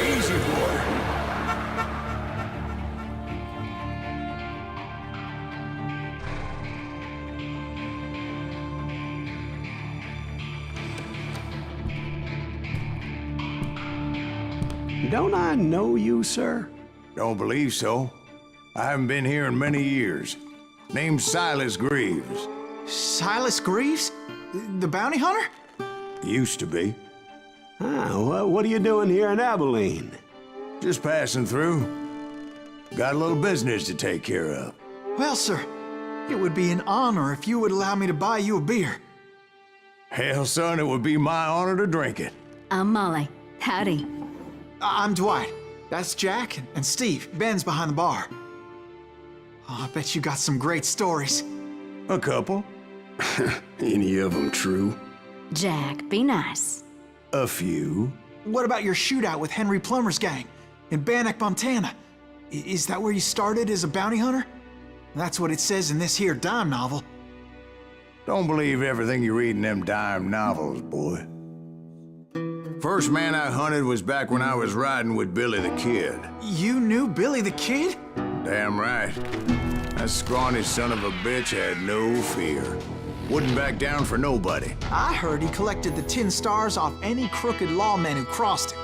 Easy, boy. Don't I know you, sir? Don't believe so. I haven't been here in many years. Name's Silas Greaves. Silas Greaves? The bounty hunter? Used to be. Ah, well, what are you doing here in Abilene? Just passing through. Got a little business to take care of. Well, sir, it would be an honor if you would allow me to buy you a beer. Hell, son, it would be my honor to drink it. I'm Molly. Howdy. I'm Dwight. That's Jack and Steve. Ben's behind the bar. Oh, I bet you got some great stories. A couple. Any of them true? Jack, be nice. A few. What about your shootout with Henry Plummer's gang in Bannock, Montana? Is that where you started as a bounty hunter? That's what it says in this here dime novel. Don't believe everything you read in them dime novels, boy. First man I hunted was back when I was riding with Billy the Kid. You knew Billy the Kid? Damn right. That scrawny son of a bitch had no fear. Wouldn't back down for nobody. I heard he collected the 10 stars off any crooked lawmen who crossed him.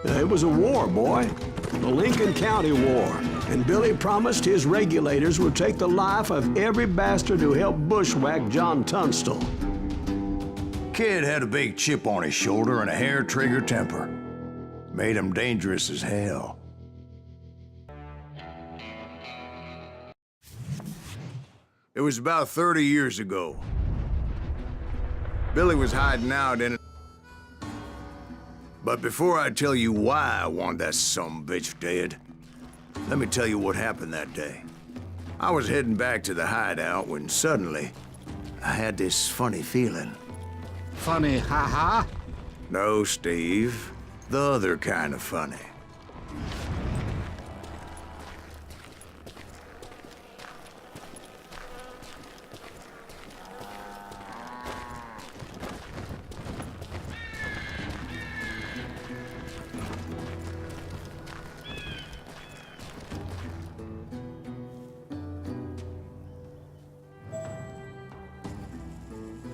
It was a war, boy. The Lincoln County War. And Billy promised his regulators would take the life of every bastard who helped bushwhack John Tunstall. Kid had a big chip on his shoulder and a hair-trigger temper. Made him dangerous as hell. It was about 30 years ago. Billy was hiding out in it. But before I tell you why I want that sumbitch dead, let me tell you what happened that day. I was heading back to the hideout when suddenly I had this funny feeling. Funny, haha? No, Steve. The other kind of funny.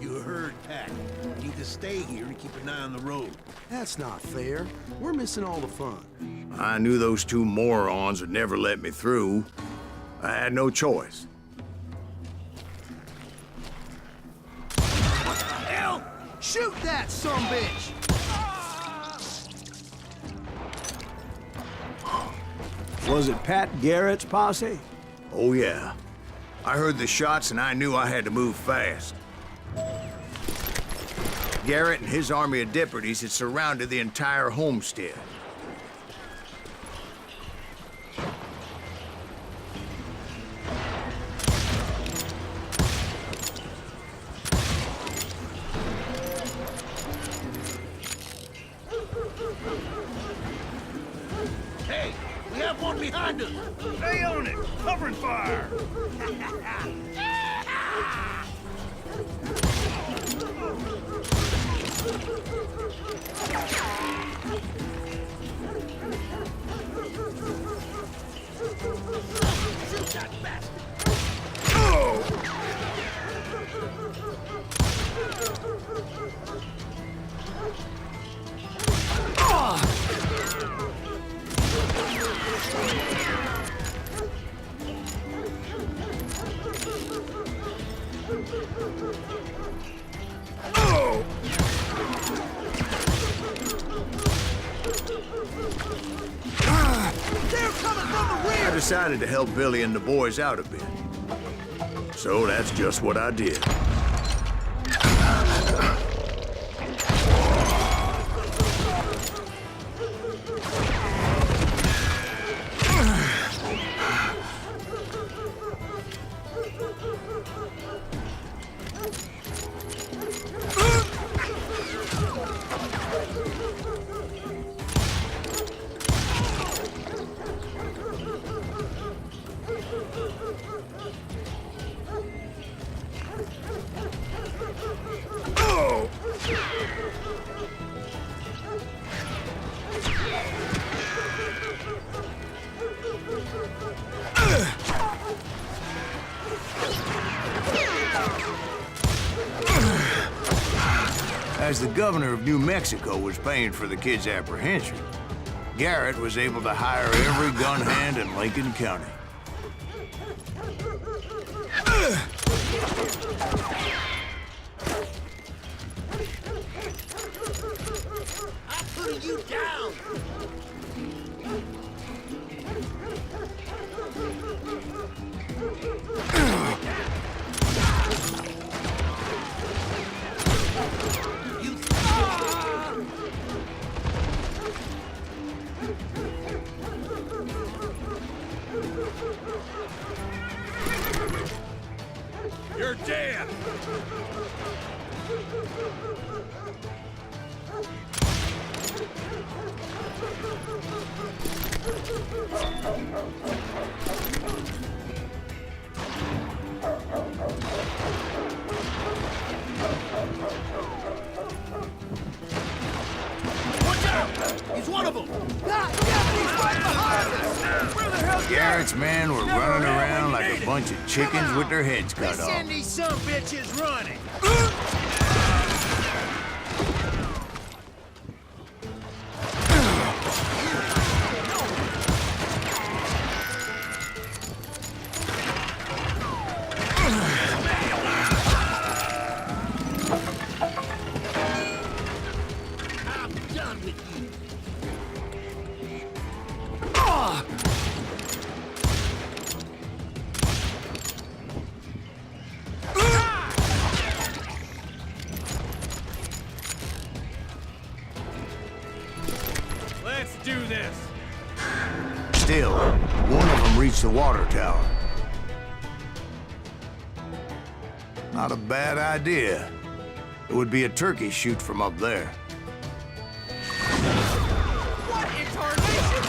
You heard, Pat. You need to stay here and keep an eye on the road. That's not fair. We're missing all the fun. I knew those two morons would never let me through. I had no choice. Hell! Shoot that sumbitch! Was it Pat Garrett's posse? Oh, yeah. I heard the shots and I knew I had to move fast. Garrett and his army of deputies had surrounded the entire homestead. Hey, we have one behind us. Stay on it. Covering fire. Shoot that bastard. I decided to help Billy and the boys out a bit. So that's just what I did. As the governor of New Mexico was paying for the kid's apprehension, Garrett was able to hire every gun hand in Lincoln County. I'm putting you down! You're dead! Watch out! He's one of them! Ah, yeah, he's right behind us! Where the hell Garrett's men were running around like a bunch of chickens with their heads cut off. Send these some bitches running! I'm done with you! Let's do this! Still, one of them reached the water tower. Not a bad idea. It would be a turkey shoot from up there. What in tarnation?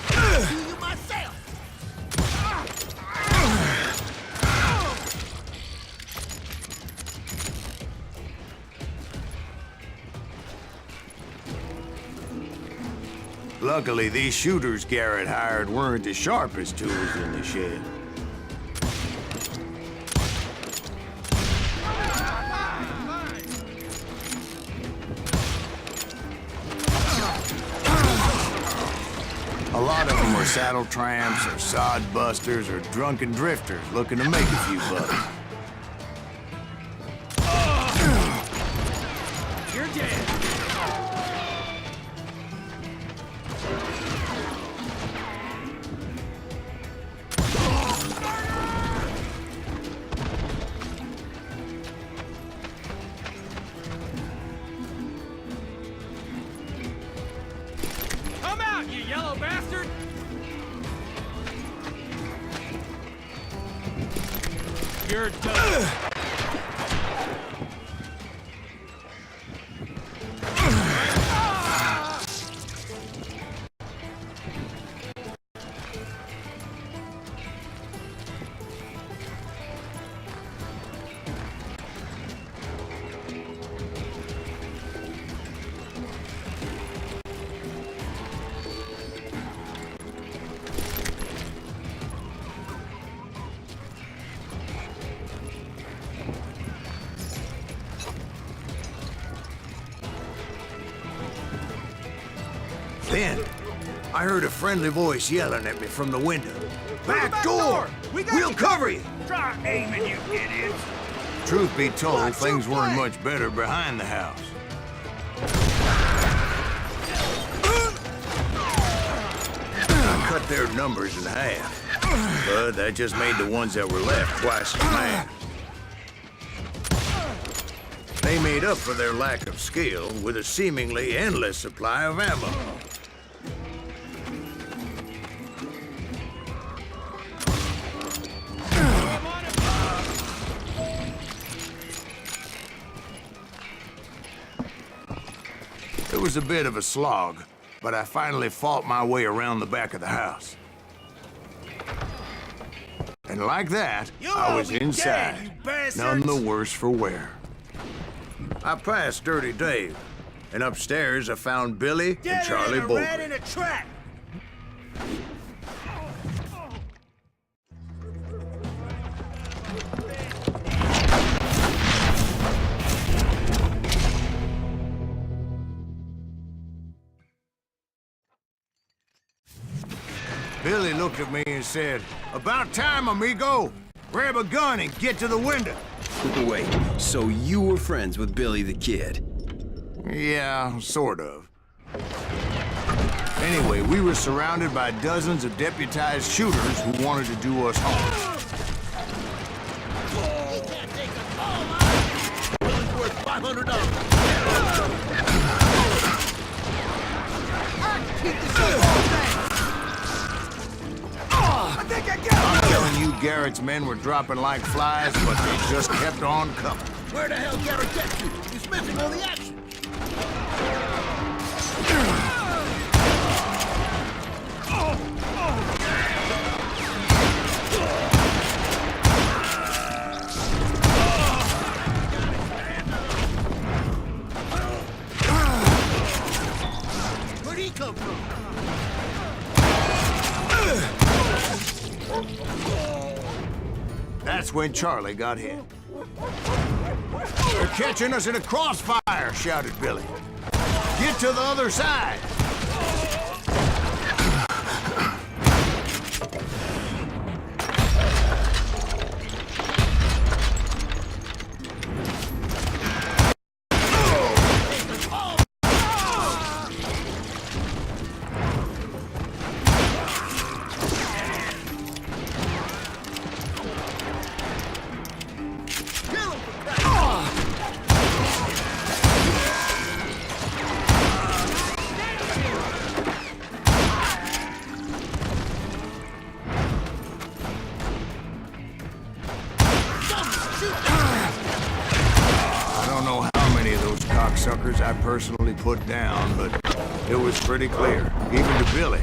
Do you myself? Luckily, these shooters Garrett hired weren't the sharpest tools in the shed. A lot of them were saddle tramps or sod busters or drunken drifters looking to make a few bucks. You're dead! Come out, you yellow bastard! You're done! Then, I heard a friendly voice yelling at me from the window. Back door! We'll cover you! Try aiming, you idiots! Truth be told, things weren't much better behind the house. I cut their numbers in half, but that just made the ones that were left twice as mad. They made up for their lack of skill with a seemingly endless supply of ammo. It was a bit of a slog, but I finally fought my way around the back of the house. And like that, I was inside, none the worse for wear. I passed Dirty Dave, and upstairs I found Billy and Charlie Rat Bolton. in a trap! looked at me and said, "About time, amigo! Grab a gun and get to the window!" Wait, so you were friends with Billy the Kid? Yeah, sort of. Anyway, we were surrounded by dozens of deputized shooters who wanted to do us harm. He can't take a call, man. Billy's worth $500. Keep the shit all day. I think I got I'm telling you, Garrett's men were dropping like flies, but they just kept on coming. Where the hell Garrett get you? He's missing all the action. Where'd he come from? That's when Charlie got hit. "They're catching us in a crossfire," shouted Billy. "Get to the other side!" Suckers I personally put down, but it was pretty clear, even to Billy,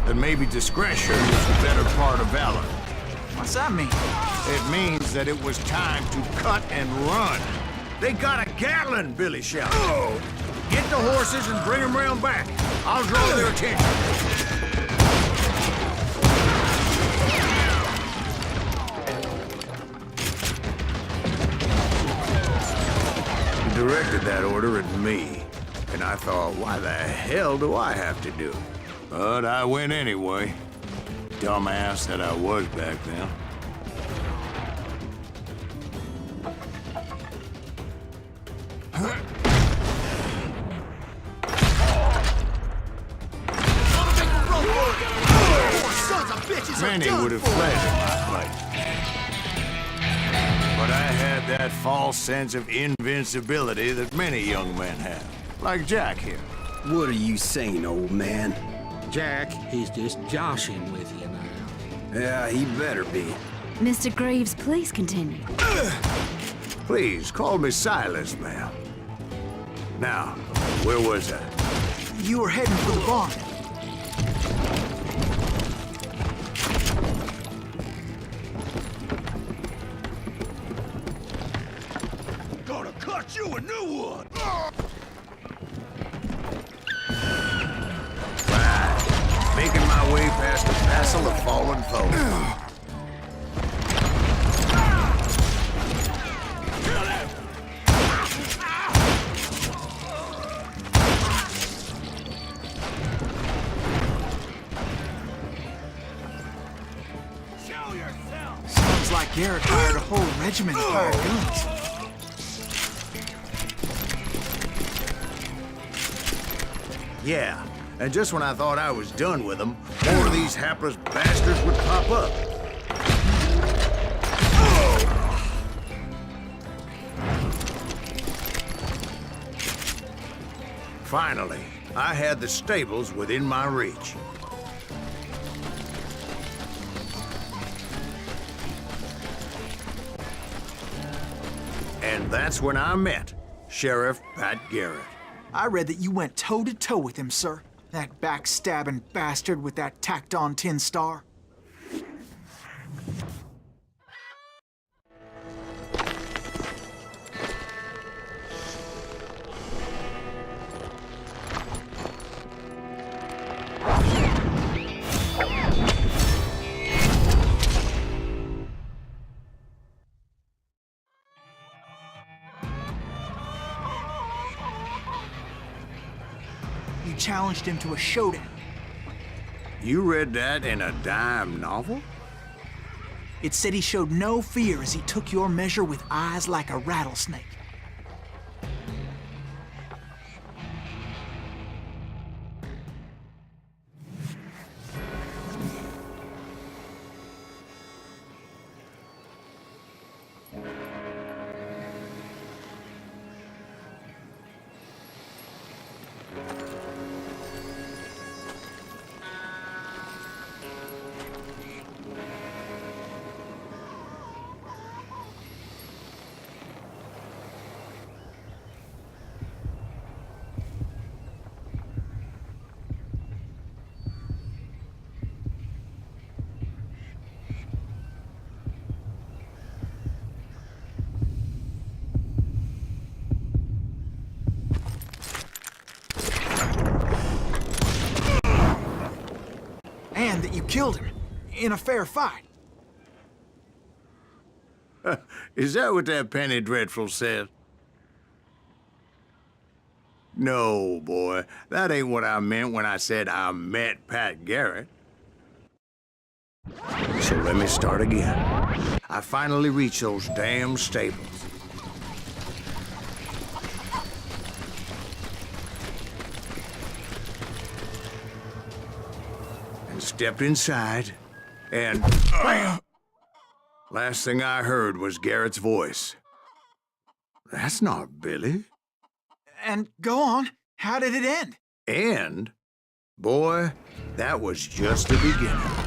that maybe discretion was the better part of valor. What's that mean? It means that it was time to cut and run. "They got a Gatling!" Billy shouted. "Get the horses and bring them round back. I'll draw their attention." Directed that order at me, and I thought, why the hell do I have to do it? But I went anyway. Dumbass that I was back then. Many would have fled in my place. But I had that false sense of invincibility that many young men have, like Jack here. What are you saying, old man? Jack, he's just joshing with you now. Yeah, he better be. Mr. Greaves, please continue. Please, call me Silas, ma'am. Now, where was I? You were heading for the barn. Gonna cut you a new one! Right. Making my way past a passel of fallen foes. Sounds like Garrett hired a whole regiment of hired guns. Yeah, and just when I thought I was done with them, more of these hapless bastards would pop up. Finally, I had the stables within my reach. And that's when I met Sheriff Pat Garrett. I read that you went toe-to-toe with him, sir. That backstabbing bastard with that tacked-on tin star. You challenged him to a showdown. You read that in a dime novel? It said he showed no fear as he took your measure with eyes like a rattlesnake. And that you killed him in a fair fight. Is that what that penny dreadful said? No, boy. That ain't what I meant when I said I met Pat Garrett. So let me start again. I finally reached those damn stables. And stepped inside, and last thing I heard was Garrett's voice. That's not Billy. And go on, how did it end? And, boy, that was just the beginning.